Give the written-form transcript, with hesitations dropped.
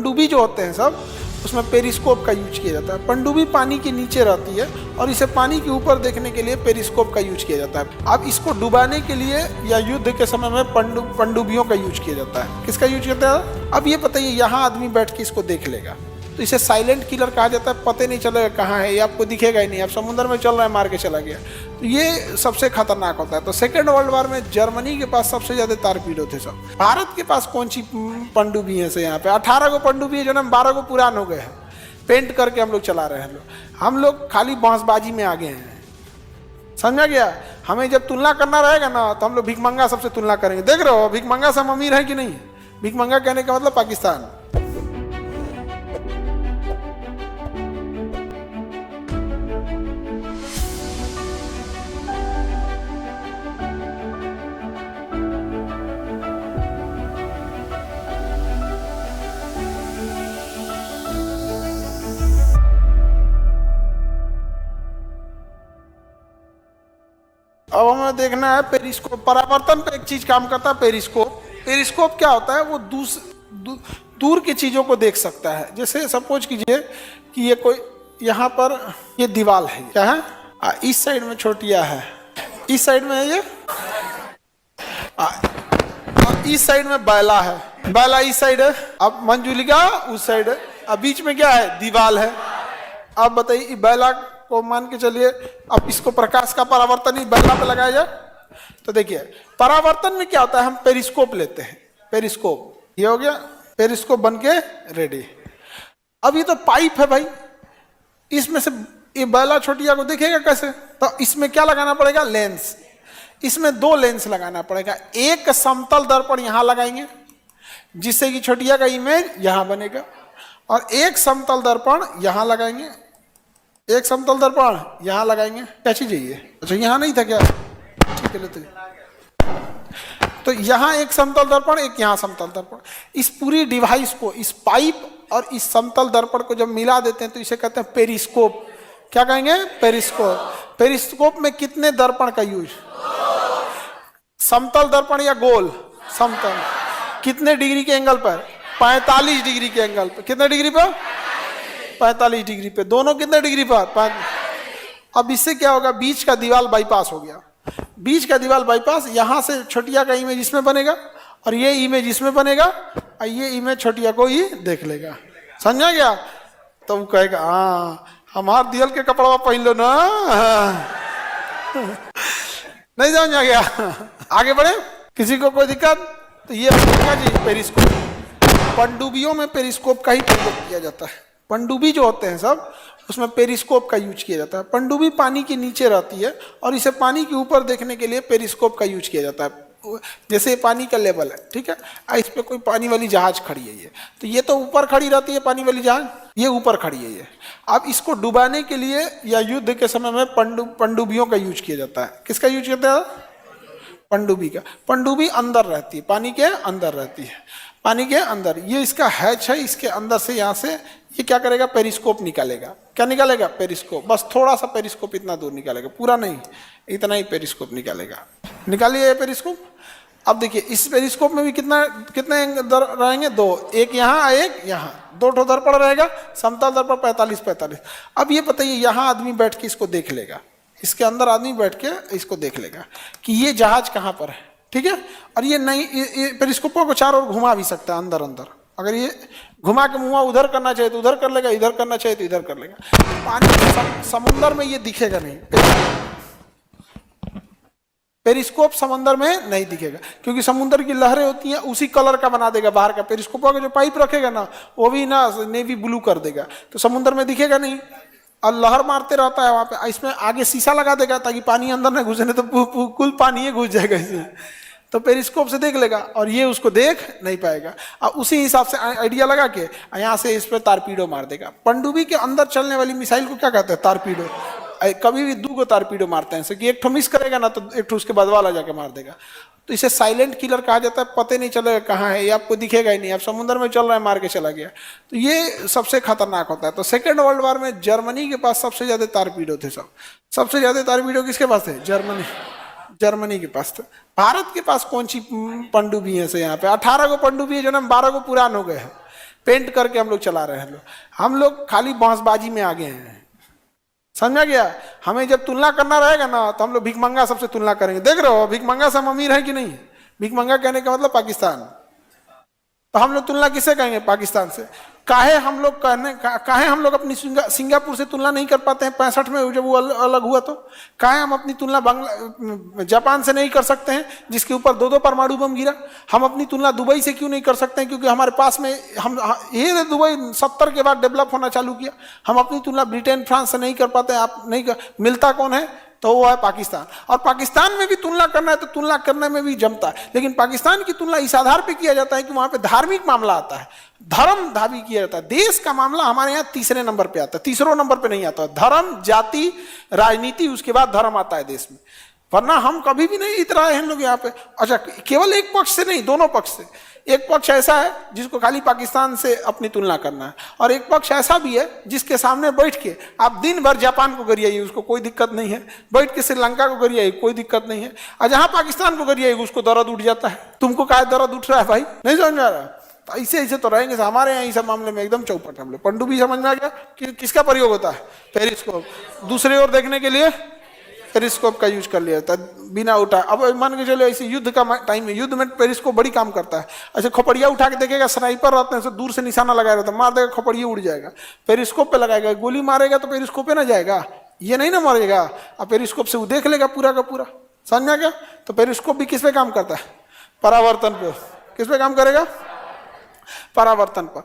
पनडुब्बी जो होते हैं सब, उसमें पेरिस्कोप का यूज किया जाता है। पनडुब्बी पानी के नीचे रहती है और इसे पानी के ऊपर देखने के लिए पेरिस्कोप का यूज किया जाता है। अब इसको डुबाने के लिए या युद्ध के समय में पनडुब्बियों का यूज किया जाता है। किसका यूज करता है? अब ये बताइए, यहाँ आदमी बैठ के इसको देख लेगा तो इसे साइलेंट किलर कहा जाता है। पता नहीं चलेगा कहाँ है, ये आपको दिखेगा ही नहीं। आप समुद्र में चल रहा है, मार के चला गया, तो ये सबसे खतरनाक होता है। तो सेकेंड वर्ल्ड वॉर में जर्मनी के पास सबसे ज्यादा टारपीडो थे सब। भारत के पास कौन सी पनडुब्बी है से यहाँ पे 18 गो पनडुब्बी है, जो ना 12 गो पुरान हो गए हैं, पेंट करके हम लोग चला रहे हैं। हम लोग खाली बांसबाजी में आगे हैं, समझा गया। हमें जब तुलना करना रहेगा ना तो हम लोग भिखमंगा सबसे तुलना करेंगे। देख रहे हो भिखमंगा से हम अमीर है कि नहीं? भिखमंगा कहने का मतलब पाकिस्तान। अब हमें देखना है पेरिस्कोप। परावर्तन पे एक चीज काम करता है, पेरिस्कोप। पेरिस्कोप क्या होता है? वो दूर की चीजों को देख सकता है। जैसे सपोज कीजिए कि ये कोई यहाँ पर ये दीवार है, क्या है? इस साइड में छोटिया है, इस साइड में है ये, इस साइड में बैला है, बैला इस साइड है, अब मंजुलिका उस साइड है, अब बीच में क्या है? दीवार है। अब बताइए बैला को मान के चलिए, अब इसको प्रकाश का परावर्तन ही बैला पे लगाया जाए तो देखिए परावर्तन में क्या होता है, हम पेरिस्कोप लेते हैं। पेरिस्कोप ये हो गया, पेरिस्कोप बन के रेडी। अब ये तो पाइप है भाई, इसमें से ये बैला छोटिया को देखेगा कैसे? तो इसमें क्या लगाना पड़ेगा? लेंस। इसमें 2 लेंस लगाना पड़ेगा। एक समतल दर्पण यहां लगाएंगे जिससे कि छोटिया का इमेज यहां बनेगा, और एक समतल दर्पण यहां लगाएंगे, एक समतल दर्पण यहां लगाएंगे। क्या चीज है ये? अच्छा यहां नहीं था क्या? ठीक है लेते। तो यहां एक समतल दर्पण, एक यहां समतल दर्पण। इस पूरी डिवाइस को, इस पाइप और इस समतल दर्पण को जब मिला देते हैं तो इसे कहते हैं पेरिस्कोप। क्या कहेंगे? पेरिस्कोप। पेरिस्कोप में कितने दर्पण का यूज? समतल दर्पण या गोल? समतल। कितने डिग्री के एंगल पर? 45 डिग्री के एंगल पर। कितने डिग्री पर? 45 डिग्री पे। दोनों कितने डिग्री पर? अब इससे क्या होगा? बीच का दीवार बाईपास हो गया। बीच का दीवार बाईपास, यहां से छोटिया का इमेज इसमें बनेगा और ये इमेज इसमें बनेगा और ये इमेज छोटिया को ही देख लेगा। समझा गया? तो वो कहेगा हाँ हमार दियल के कपड़ा पहन लो ना। नहीं समझा गया? आगे बढ़े, किसी को कोई दिक्कत? तो ये जी पेरिस्कोप। पनडुब्बियों में पेरिस्कोप का ही प्रयोग किया जाता है। पनडुब्बी जो होते हैं सब, उसमें पेरिस्कोप का यूज किया जाता है। पनडुब्बी पानी के नीचे रहती है और इसे पानी के ऊपर देखने के लिए पेरिस्कोप का यूज किया जाता है। जैसे पानी का लेवल है, ठीक है, इस पे कोई पानी वाली जहाज खड़ी है, ये तो ये तो ऊपर खड़ी रहती है पानी वाली जहाज, ये ऊपर खड़ी है ये। अब इसको डुबाने के लिए या युद्ध के समय में पनडुब्बियों का यूज किया जाता है। किसका यूज करता है? पनडुब्बी का। पनडुब्बी अंदर रहती है, पानी के अंदर रहती है, पानी के अंदर। ये इसका हैच है, इसके अंदर से यहाँ से ये क्या करेगा? पेरिस्कोप निकालेगा। क्या निकालेगा? पेरिस्कोप। बस थोड़ा सा पेरिस्कोप इतना दूर निकालेगा, पूरा नहीं, इतना ही पेरिस्कोप निकालेगा। निकालिए ये पेरिस्कोप। अब देखिए इस पेरिस्कोप में भी कितने रहेंगे? 2, एक यहाँ एक यहाँ, 2 ठो दर्पण रहेगा। समतल दर्पण 45-45। अब ये बताइए यहाँ आदमी बैठ के इसको देख लेगा, इसके अंदर आदमी बैठ के इसको देख लेगा कि ये जहाज कहाँ पर है, ठीक है। और ये नहीं, ये पेरिस्कोपों को चारों ओर घुमा भी सकता है अंदर अंदर। अगर ये घुमा के मुँह उधर करना चाहे तो उधर कर लेगा, इधर करना चाहे तो इधर कर लेगा। पानी समुद्र में ये दिखेगा नहीं, पेरिस्कोप समंदर में नहीं दिखेगा, क्योंकि समुद्र की लहरें होती हैं, उसी कलर का बना देगा बाहर का। पेरिस्कोप का जो पाइप रखेगा ना, वो भी ना नेवी ब्लू कर देगा, तो समुद्र में दिखेगा नहीं और लहर मारते रहता है वहां पे। इसमें आगे शीशा लगा देगा ताकि पानी अंदर ना घुसे, नहीं तो कुल पानी ही घुस जाएगा इसमें। तो पेरिस्कोप से देख लेगा और ये उसको देख नहीं पाएगा। और उसी हिसाब से आइडिया लगा के यहाँ से इस पर तारपीडो मार देगा। पनडुब्बी के अंदर चलने वाली मिसाइल को क्या कहते हैं? तारपीडो। कभी भी 2 तारपीडो मारते हैं, कि एक ठो मिस करेगा ना तो एक ठो उसके बाद वाला जाके मार देगा। तो इसे साइलेंट किलर कहा जाता है। पता नहीं चलेगा कहाँ है, ये आपको दिखेगा ही नहीं। आप समुद्र में चल रहा है, मार के चला गया, तो ये सबसे खतरनाक होता है। तो सेकेंड वर्ल्ड वॉर में जर्मनी के पास सबसे ज्यादा तारपीडो थे। सबसे ज्यादा तारपीडो किसके पास थे? जर्मनी के पास थे। भारत के पास कौन सी पनडुब्बी है से यहाँ पे 18 गो पनडुब्बी है, जो ना 12 गो पुरान हो गए हैं, पेंट करके हम लोग चला रहे हैं। हम लोग खाली बांसबाजी में आगे हैं, समझा गया। हमें जब तुलना करना रहेगा ना तो हम लोग भिखमंगा सबसे तुलना करेंगे। देख रहे हो भिखमंगा से हम अमीर है कि नहीं? भिखमंगा कहने का मतलब पाकिस्तान। तो हम लोग तुलना किससे करेंगे? पाकिस्तान से। काहे हम लोग अपनी सिंगापुर से तुलना नहीं कर पाते हैं 65 में जब वो अलग हुआ? तो काहे हम अपनी तुलना जापान से नहीं कर सकते हैं जिसके ऊपर 2-2 परमाणु बम गिरा? हम अपनी तुलना दुबई से क्यों नहीं कर सकते हैं? क्योंकि हमारे पास में ये दुबई 70 के बाद डेवलप होना चालू किया। हम अपनी तुलना ब्रिटेन फ्रांस से नहीं कर पाते हैं। आप नहीं कर, मिलता कौन है? तो वो है पाकिस्तान। और पाकिस्तान में भी तुलना करना है तो तुलना करने में भी जमता है, लेकिन पाकिस्तान की तुलना इस आधार पे किया जाता है कि वहां पे धार्मिक मामला आता है, धर्म धावी किया जाता है। देश का मामला हमारे यहाँ तीसरे नंबर पे आता है, तीसरे नंबर पे नहीं आता। धर्म, जाति, राजनीति, उसके बाद धर्म आता है देश में। वरना हम कभी भी नहीं इतराए हैं लोग यहाँ पे। अच्छा, केवल एक पक्ष से नहीं, दोनों पक्ष से। एक पक्ष ऐसा है जिसको खाली पाकिस्तान से अपनी तुलना करना है, और एक पक्ष ऐसा भी है जिसके सामने बैठ के आप दिन भर जापान को गरियाइए, उसको कोई दिक्कत नहीं है। बैठ के श्रीलंका को गरियाइए, कोई दिक्कत नहीं है। और जहां पाकिस्तान को गरियाइए उसको दर्द उठ जाता है। तुमको क्या दर्द उठ रहा है भाई? नहीं समझ में आ रहा? तो ऐसे तो रहेंगे। हमारे यहाँ इस मामले में एकदम चौपट। हम लोग पनडुब्बी समझ में आ गया कि किसका प्रयोग होता है? पेरिस्कोप। दूसरी ओर देखने के लिए पेरिस्कोप का यूज कर लिया जाता है बिना उठा। अब मान के चलो ऐसे युद्ध का टाइम है, युद्ध में पेरिस्कोप बड़ी काम करता है। ऐसे खोपड़िया उठा के देखेगा, स्नाइपर रहते हैं, दूर से निशाना लगाया रहता है, मार देगा, खोपड़िया उड़ जाएगा। पेरिस्कोप पे लगाएगा, गोली मारेगा तो पेरिस्कोप पे ना जाएगा, ये नहीं ना मरेगा। अब पेरिस्कोप से वो देख लेगा पूरा का पूरा। समझ में आ गया? तो पेरिस्कोप भी किस पे काम करता है? परावर्तन पे। किस पे काम करेगा? परावर्तन पर।